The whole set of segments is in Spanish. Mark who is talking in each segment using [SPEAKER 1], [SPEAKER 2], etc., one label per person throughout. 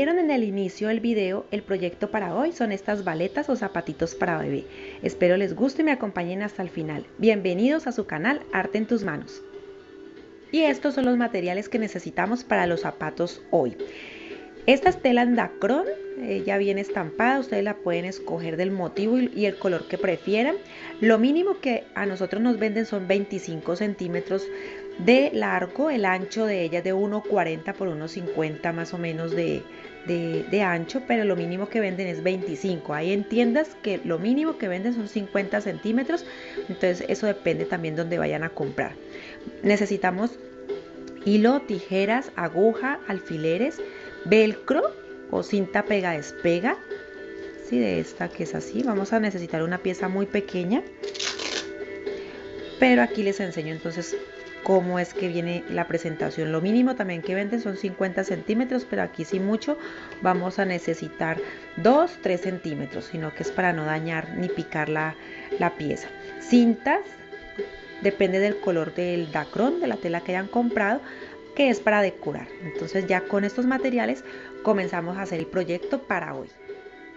[SPEAKER 1] vieron en el inicio del video, el proyecto para hoy son estas baletas o zapatitos para bebé. Espero les guste y me acompañen hasta el final. Bienvenidos a su canal Arte en tus manos. Y estos son los materiales que necesitamos para los zapatos hoy. Esta es tela Dacron, ya viene estampada, ustedes la pueden escoger del motivo y el color que prefieran. Lo mínimo que a nosotros nos venden son 25 centímetros de largo, el ancho de ella es de 1,40 por 1,50 más o menos de ancho, pero lo mínimo que venden es 25. Hay en tiendas que lo mínimo que venden son 50 centímetros, entonces eso depende también de donde vayan a comprar. Necesitamos hilo, tijeras, aguja, alfileres, velcro o cinta pega despega, ¿sí? De esta que es así. Vamos a necesitar una pieza muy pequeña, pero aquí les enseño entonces cómo es que viene la presentación. Lo mínimo también que venden son 50 centímetros, pero aquí sí mucho vamos a necesitar 2-3 centímetros, sino que es para no dañar ni picar la pieza. Cintas, depende del color del Dacron, de la tela que hayan comprado, que es para decorar. Entonces ya con estos materiales comenzamos a hacer el proyecto para hoy.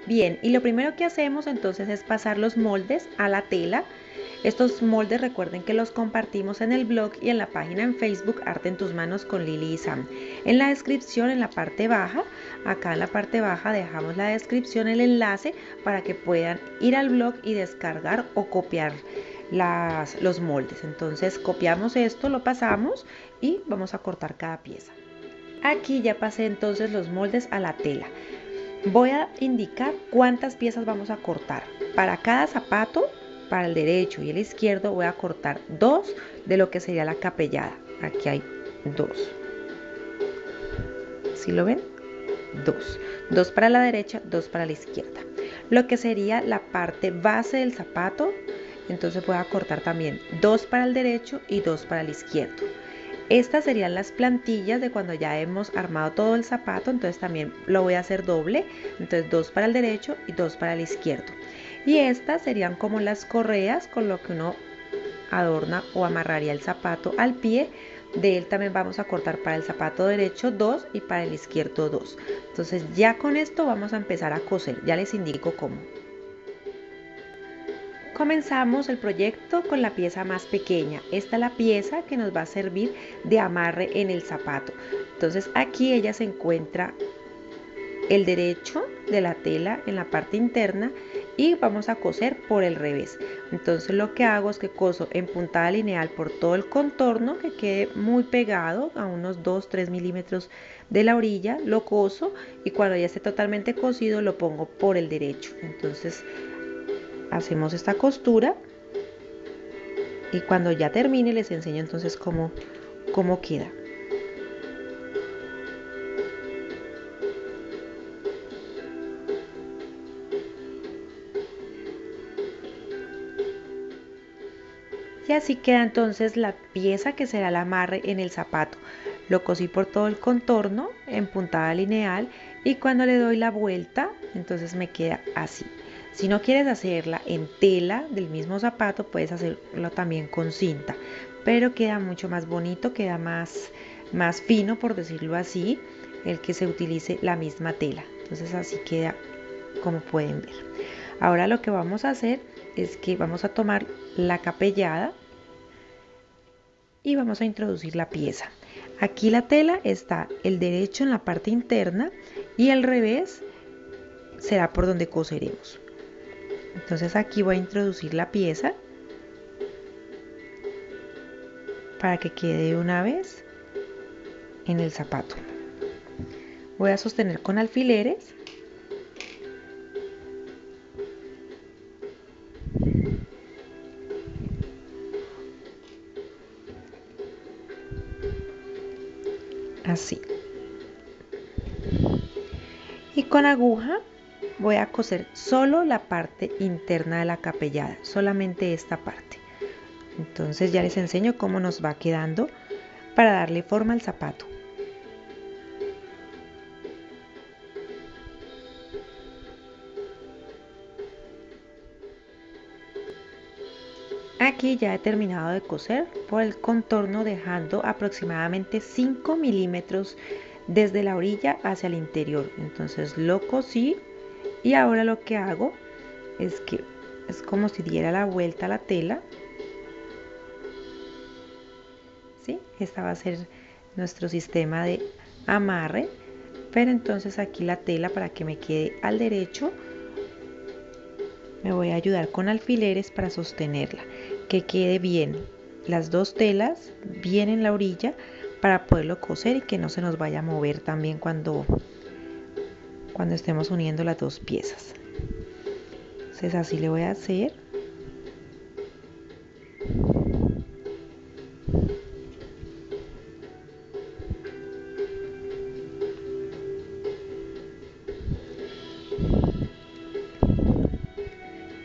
[SPEAKER 1] Bien, y lo primero que hacemos entonces es pasar los moldes a la tela. Estos moldes recuerden que los compartimos en el blog y en la página en Facebook Arte en tus manos con Lili y Sam. En la descripción, en la parte baja, acá en la parte baja dejamos la descripción, el enlace para que puedan ir al blog y descargar o copiar los moldes. Entonces copiamos esto, lo pasamos y vamos a cortar cada pieza. Aquí ya pasé entonces los moldes a la tela. Voy a indicar cuántas piezas vamos a cortar. Para cada zapato, para el derecho y el izquierdo, voy a cortar 2 de lo que sería la capellada. Aquí hay 2. ¿Sí lo ven? 2. 2 para la derecha, 2 para la izquierda. Lo que sería la parte base del zapato, entonces voy a cortar también 2 para el derecho y 2 para el izquierdo. Estas serían las plantillas de cuando ya hemos armado todo el zapato, entonces también lo voy a hacer doble, entonces 2 para el derecho y 2 para el izquierdo. Y estas serían como las correas con lo que uno adorna o amarraría el zapato al pie. De él también vamos a cortar para el zapato derecho 2 y para el izquierdo 2. Entonces ya con esto vamos a empezar a coser, ya les indico cómo. Comenzamos el proyecto con la pieza más pequeña. Esta es la pieza que nos va a servir de amarre en el zapato. Entonces aquí ella se encuentra el derecho de la tela en la parte interna y vamos a coser por el revés. Entonces lo que hago es que coso en puntada lineal por todo el contorno, que quede muy pegado a unos 2-3 milímetros de la orilla, lo coso y cuando ya esté totalmente cosido lo pongo por el derecho. Entonces hacemos esta costura y cuando ya termine les enseño entonces cómo queda. Y así queda entonces la pieza que será el amarre en el zapato. Lo cosí por todo el contorno en puntada lineal y cuando le doy la vuelta entonces me queda así. Si no quieres hacerla en tela del mismo zapato, puedes hacerlo también con cinta, pero queda mucho más bonito, queda más fino, por decirlo así, el que se utilice la misma tela. Entonces así queda como pueden ver. Ahora lo que vamos a hacer es que vamos a tomar la capellada y vamos a introducir la pieza. Aquí la tela está el derecho en la parte interna y el revés será por donde coseremos. Entonces aquí voy a introducir la pieza para que quede una vez en el zapato. Voy a sostener con alfileres así y con aguja voy a coser solo la parte interna de la capellada, solamente esta parte. Entonces ya les enseño cómo nos va quedando para darle forma al zapato. Aquí ya he terminado de coser por el contorno, dejando aproximadamente 5 milímetros desde la orilla hacia el interior. Entonces lo cosí y ahora lo que hago es que es como si diera la vuelta a la tela. ¿Sí? Esta va a ser nuestro sistema de amarre, pero entonces aquí la tela, para que me quede al derecho, me voy a ayudar con alfileres para sostenerla, que quede bien las dos telas bien en la orilla para poderlo coser y que no se nos vaya a mover también cuando estemos uniendo las dos piezas. Entonces así le voy a hacer.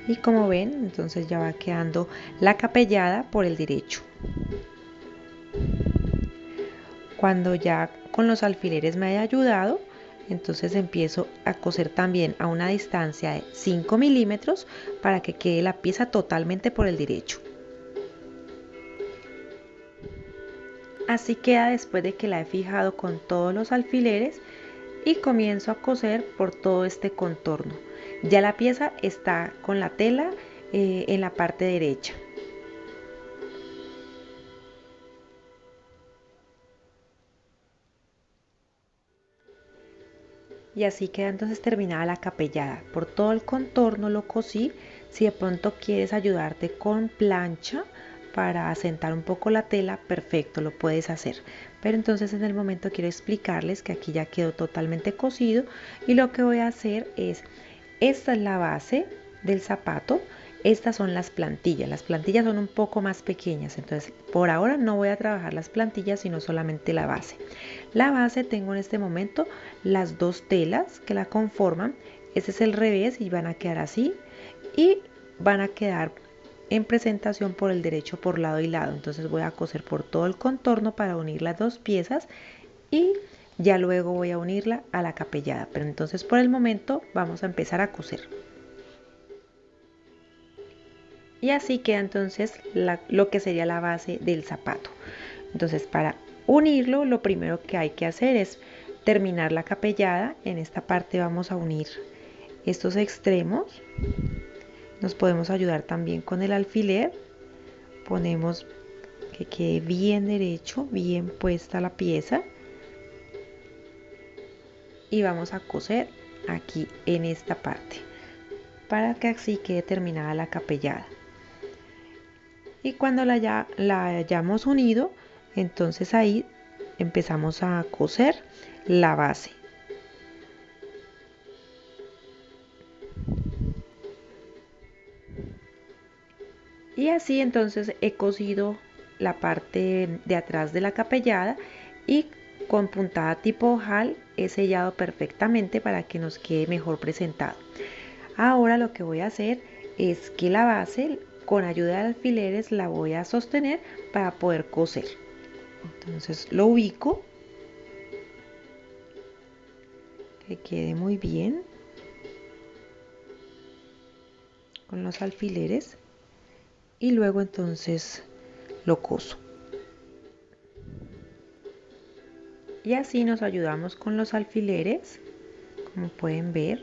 [SPEAKER 1] Y como ven, entonces ya va quedando la capellada por el derecho. Cuando ya con los alfileres me haya ayudado, entonces empiezo a coser también a una distancia de 5 milímetros para que quede la pieza totalmente por el derecho. Así queda después de que la he fijado con todos los alfileres y comienzo a coser por todo este contorno. Ya la pieza está con la tela en la parte derecha. Y así queda entonces terminada la capellada. Por todo el contorno lo cosí. Si de pronto quieres ayudarte con plancha para asentar un poco la tela, perfecto, lo puedes hacer. Pero entonces en el momento quiero explicarles que aquí ya quedó totalmente cosido y lo que voy a hacer es, esta es la base del zapato. Estas son las plantillas son un poco más pequeñas, entonces por ahora no voy a trabajar las plantillas sino solamente la base. La base tengo en este momento las dos telas que la conforman, este es el revés y van a quedar así y van a quedar en presentación por el derecho por lado y lado, entonces voy a coser por todo el contorno para unir las dos piezas y ya luego voy a unirla a la capellada, pero entonces por el momento vamos a empezar a coser. Y así queda entonces lo que sería la base del zapato. Entonces para unirlo, lo primero que hay que hacer es terminar la capellada. En esta parte vamos a unir estos extremos. Nos podemos ayudar también con el alfiler. Ponemos que quede bien derecho, bien puesta la pieza. Y vamos a coser aquí en esta parte para que así quede terminada la capellada. Y cuando la hayamos unido, entonces ahí empezamos a coser la base. Y así entonces he cosido la parte de atrás de la capellada y con puntada tipo ojal he sellado perfectamente para que nos quede mejor presentado. Ahora lo que voy a hacer es que la base, con ayuda de alfileres, la voy a sostener para poder coser. Entonces lo ubico, que quede muy bien con los alfileres y luego entonces lo coso. Y así nos ayudamos con los alfileres, como pueden ver.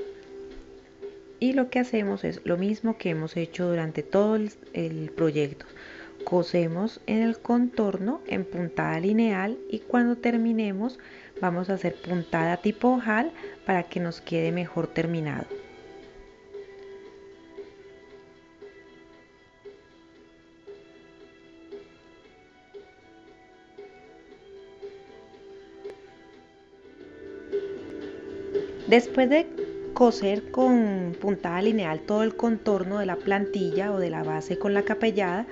[SPEAKER 1] Y lo que hacemos es lo mismo que hemos hecho durante todo el proyecto. Cosemos en el contorno en puntada lineal y cuando terminemos vamos a hacer puntada tipo ojal para que nos quede mejor terminado. Después de coser con puntada lineal todo el contorno de la plantilla o de la base con la capellada,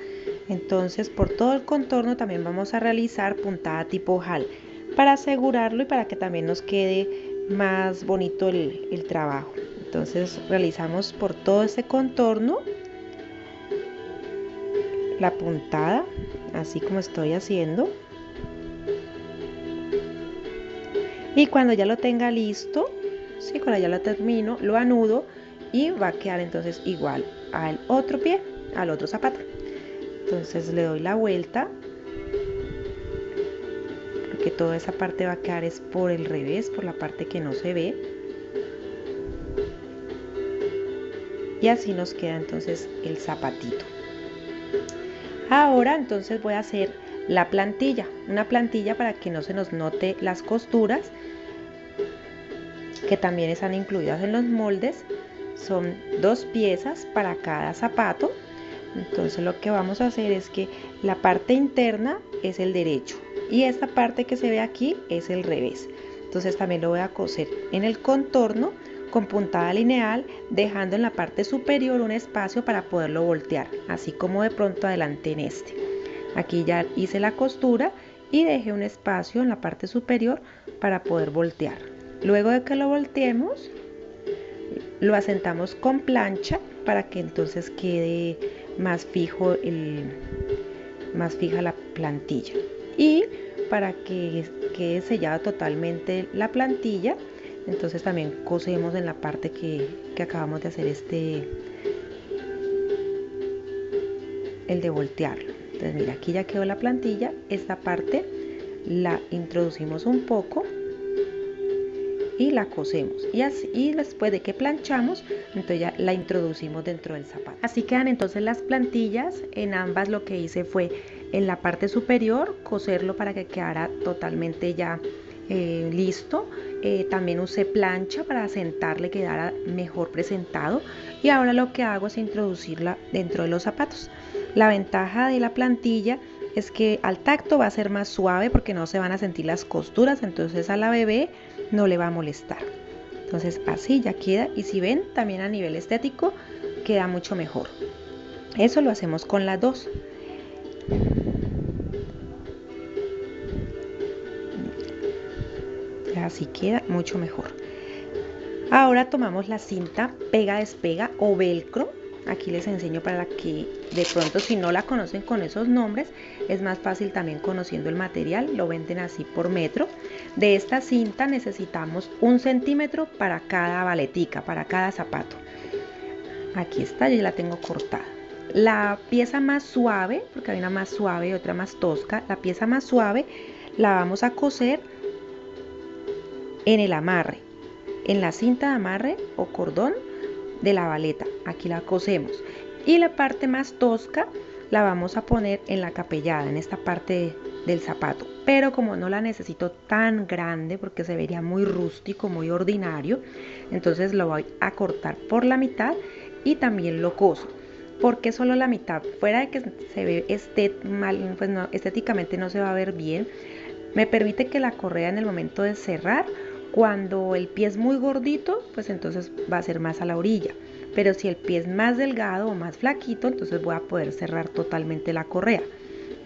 [SPEAKER 1] entonces por todo el contorno también vamos a realizar puntada tipo ojal para asegurarlo y para que también nos quede más bonito el trabajo. Entonces realizamos por todo ese contorno la puntada, así como estoy haciendo. Y cuando ya lo tenga listo, sí, cuando ya lo termino, lo anudo y va a quedar entonces igual al otro pie, al otro zapato. Entonces le doy la vuelta, porque toda esa parte va a quedar es por el revés, por la parte que no se ve. Y así nos queda entonces el zapatito. Ahora entonces voy a hacer la plantilla, una plantilla para que no se nos note las costuras, que también están incluidas en los moldes. Son 2 piezas para cada zapato. Entonces lo que vamos a hacer es que la parte interna es el derecho y esta parte que se ve aquí es el revés. Entonces también lo voy a coser en el contorno con puntada lineal, dejando en la parte superior un espacio para poderlo voltear, así como de pronto adelante en este. Aquí ya hice la costura y dejé un espacio en la parte superior para poder voltear. Luego de que lo volteemos, lo asentamos con plancha para que entonces quede más fijo más fija la plantilla, y para que quede sellada totalmente la plantilla, entonces también cosemos en la parte que acabamos de hacer el de voltearlo. Entonces mira, aquí ya quedó la plantilla. Esta parte la introducimos un poco y la cosemos, y después de que planchamos, entonces ya la introducimos dentro del zapato. Así quedan entonces las plantillas. En ambas lo que hice fue en la parte superior coserlo para que quedara totalmente ya listo. También usé plancha para sentarle, quedara mejor presentado, y ahora lo que hago es introducirla dentro de los zapatos. La ventaja de la plantilla es que al tacto va a ser más suave porque no se van a sentir las costuras, entonces a la bebé no le va a molestar. Entonces así ya queda, y si ven, también a nivel estético queda mucho mejor. Eso lo hacemos con las dos. Así queda mucho mejor. Ahora tomamos la cinta pega-despega o velcro. Aquí les enseño para que de pronto, si no la conocen con esos nombres, es más fácil también conociendo el material. Lo venden así por metro. De esta cinta necesitamos 1 centímetro para cada baletica, para cada zapato. Aquí está, yo ya la tengo cortada. La pieza más suave, porque hay una más suave y otra más tosca, la pieza más suave la vamos a coser en el amarre, en la cinta de amarre o cordón de la baleta. Aquí la cosemos, y la parte más tosca la vamos a poner en la capellada, en esta parte del zapato, pero como no la necesito tan grande porque se vería muy rústico, muy ordinario, entonces lo voy a cortar por la mitad y también lo coso. Porque solo la mitad, fuera de que se ve mal, pues no, estéticamente no se va a ver bien, me permite que la correa en el momento de cerrar, cuando el pie es muy gordito, pues entonces va a ser más a la orilla, pero si el pie es más delgado o más flaquito, entonces voy a poder cerrar totalmente la correa.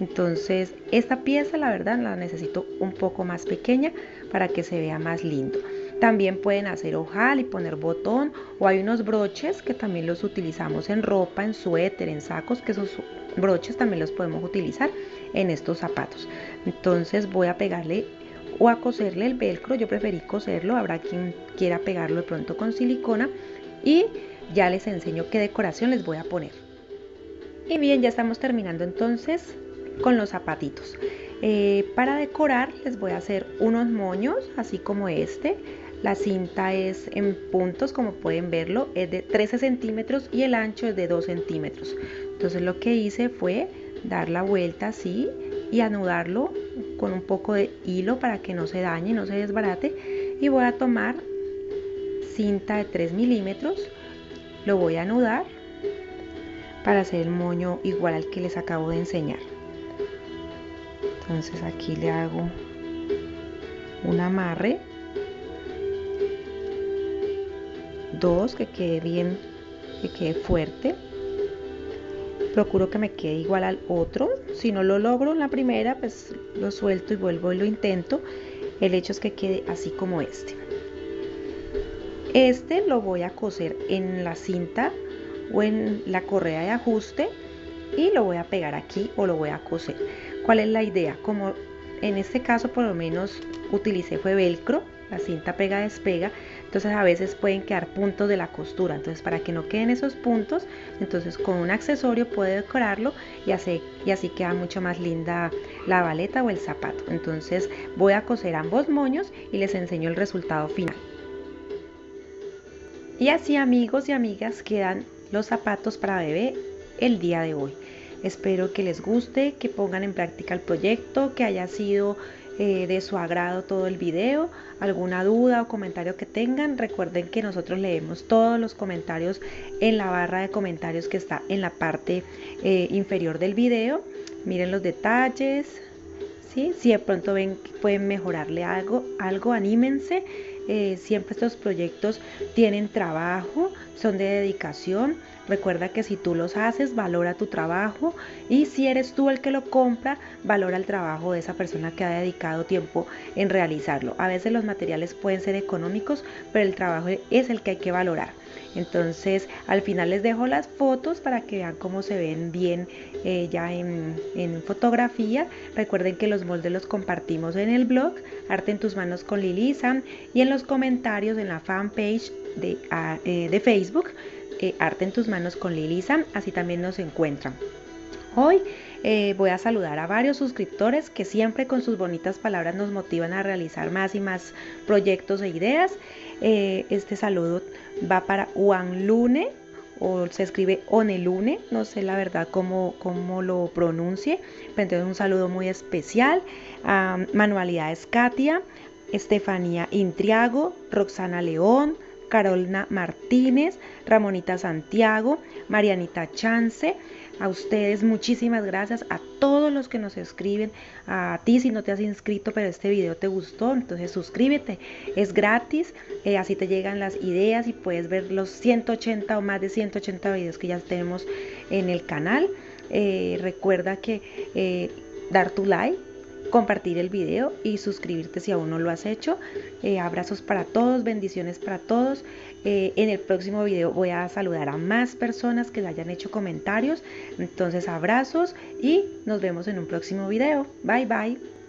[SPEAKER 1] Entonces esta pieza, la verdad, la necesito un poco más pequeña para que se vea más lindo. También pueden hacer ojal y poner botón, o hay unos broches que también los utilizamos en ropa, en suéter, en sacos, que esos broches también los podemos utilizar en estos zapatos. Entonces voy a pegarle o a coserle el velcro. Yo preferí coserlo, habrá quien quiera pegarlo de pronto con silicona, y ya les enseño qué decoración les voy a poner. Y bien, ya estamos terminando entonces con los zapatitos. Para decorar les voy a hacer unos moños así como este. La cinta es en puntos, como pueden verlo, es de 13 centímetros y el ancho es de 2 centímetros. Entonces lo que hice fue dar la vuelta así y anudarlo con un poco de hilo para que no se dañe, no se desbarate, y voy a tomar cinta de 3 milímetros, lo voy a anudar para hacer el moño igual al que les acabo de enseñar. Entonces aquí le hago un amarre, 2, que quede bien, que quede fuerte. Procuro que me quede igual al otro. Si no lo logro en la primera, pues lo suelto y vuelvo y lo intento. El hecho es que quede así como este. Este lo voy a coser en la cinta o en la correa de ajuste y lo voy a pegar aquí o lo voy a coser. ¿Cuál es la idea? Como en este caso por lo menos utilicé fue velcro, la cinta pega-despega, entonces a veces pueden quedar puntos de la costura. Entonces para que no queden esos puntos, entonces con un accesorio puede decorarlo y así queda mucho más linda la baleta o el zapato. Entonces voy a coser ambos moños y les enseño el resultado final. Y así, amigos y amigas, quedan los zapatos para bebé el día de hoy. Espero que les guste, que pongan en práctica el proyecto, que haya sido de su agrado todo el video. Alguna duda o comentario que tengan, recuerden que nosotros leemos todos los comentarios en la barra de comentarios que está en la parte inferior del video. Miren los detalles, ¿sí? Si de pronto ven que pueden mejorarle algo, anímense. Siempre estos proyectos tienen trabajo, son de dedicación. Recuerda que si tú los haces, valora tu trabajo, y si eres tú el que lo compra, valora el trabajo de esa persona que ha dedicado tiempo en realizarlo. A veces los materiales pueden ser económicos, pero el trabajo es el que hay que valorar. Entonces al final les dejo las fotos para que vean cómo se ven bien ya en fotografía. Recuerden que los moldes los compartimos en el blog Arte en tus manos con Lilisa, y en los comentarios en la fanpage de Facebook Arte en tus manos con Lilisa. Así también nos encuentran. Hoy voy a saludar a varios suscriptores que siempre con sus bonitas palabras nos motivan a realizar más y más proyectos e ideas. Este saludo va para Juan Lune, o se escribe Onelune, no sé la verdad cómo lo pronuncie, pero entonces un saludo muy especial a Manualidades Katia, Estefanía Intriago, Roxana León, Carolina Martínez, Ramonita Santiago, Marianita Chance. A ustedes muchísimas gracias, a todos los que nos escriben, a ti si no te has inscrito pero este video te gustó, entonces suscríbete, es gratis, así te llegan las ideas y puedes ver los 180 o más de 180 videos que ya tenemos en el canal. Recuerda que dar tu like, compartir el video y suscribirte si aún no lo has hecho. Abrazos para todos, bendiciones para todos. En el próximo video voy a saludar a más personas que hayan hecho comentarios. Entonces abrazos y nos vemos en un próximo video. Bye bye.